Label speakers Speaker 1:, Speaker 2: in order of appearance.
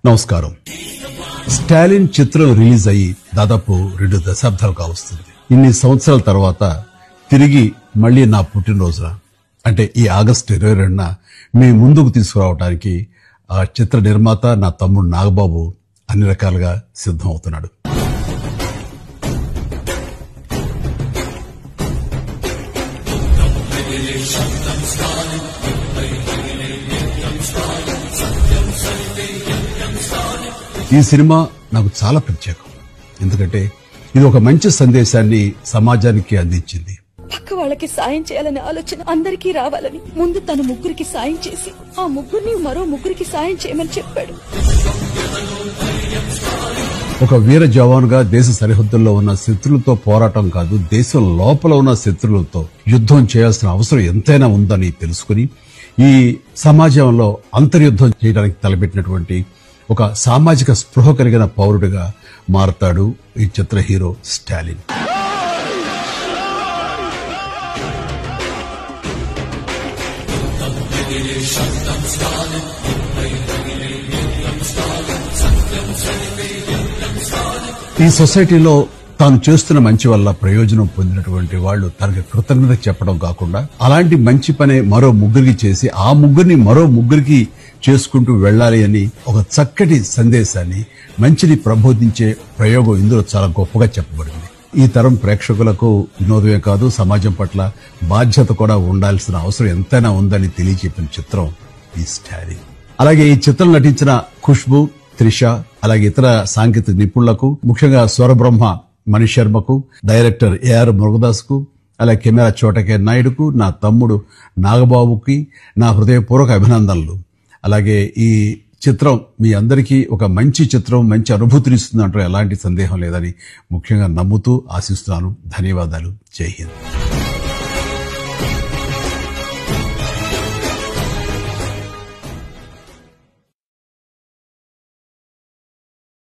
Speaker 1: నమస్కారం. స్టాలిన్ చిత్రం రిలీజ్ అయ్యి దాదాపు 2 దశాబ్దాలు కావస్తుంది. ఇన్ని సంవత్సరాల తర్వాత తిరిగి మళ్లీ నా పుట్టినరోజున అంటే ఈ ఆగస్టు 22న మీ ముందుకు తీసుకురావడానికి ఆ చిత్ర నిర్మాత నా తమ్ముడు నాగబాబు అన్ని రకాలుగా సిద్ధం అవుతున్నాడు. ఈ సినిమా నాకు చాలా ప్రత్యేకం. ఎందుకంటే ఇది ఒక మంచి సందేశాన్ని సమాజానికి అందించింది.
Speaker 2: పక్క వాళ్ళకి సాయం చేయాలనే ఆలోచన అందరికీ రావాలని ముందు తన ముగ్గురికి సాయం చేసి ఆ ముగ్గురిని మరో ముగ్గురికి సాయం చేయమని చెప్పాడు.
Speaker 1: ఒక వీర జవానుగా దేశ సరిహద్దుల్లో ఉన్న శత్రులతో పోరాటం కాదు, దేశం లోపల ఉన్న శత్రులతో యుద్ధం చేయాల్సిన అవసరం ఎంతైనా ఉందని తెలుసుకుని ఈ సమాజంలో అంతర్యుద్ధం చేయడానికి తలపెట్టినటువంటి ఒక సామాజిక స్పృహ కలిగిన పౌరుడిగా మారతాడు ఈ చిత్ర హీరో స్టాలిన్. ఈ సొసైటీలో తాను చేస్తున్న మంచి వల్ల ప్రయోజనం పొందినటువంటి వాళ్లు తనకి కృతజ్ఞత చెప్పడం కాకుండా అలాంటి మంచి పనే మరో ముగ్గురికి చేసి ఆ ముగ్గురిని మరో ముగ్గురికి చేసుకుంటూ వెళ్లాలి అని ఒక చక్కటి సందేశాన్ని మంచిని ప్రబోధించే ప్రయోగం ఇందులో చాలా గొప్పగా చెప్పబడింది. ఈ తరం ప్రేక్షకులకు వినోదమే కాదు, సమాజం పట్ల బాధ్యత కూడా ఉండాల్సిన అవసరం ఎంతైనా ఉందని తెలియజెప్పిన చిత్రం ఈ స్టాలిన్. అలాగే ఈ చిత్రం నటించిన ఖుష్బు, త్రిష, అలాగే ఇతర సాంకేతిక నిపుణులకు, ముఖ్యంగా స్వరబ్రహ్మ మనీష్ శర్మకు, డైరెక్టర్ ఏఆర్ మురుగదాస్ కు, అలాగే కెమెరా చోటకే నాయుడుకు, నా తమ్ముడు నాగబాబుకి నా హృదయపూర్వక అభినందనలు. అలాగే ఈ చిత్రం మీ అందరికీ ఒక మంచి చిత్రం, మంచి అనుభూతినిస్తుందంటే ఎలాంటి సందేహం లేదని ముఖ్యంగా నమ్ముతూ ఆశిస్తున్నాను. ధన్యవాదాలు. జై హింద్.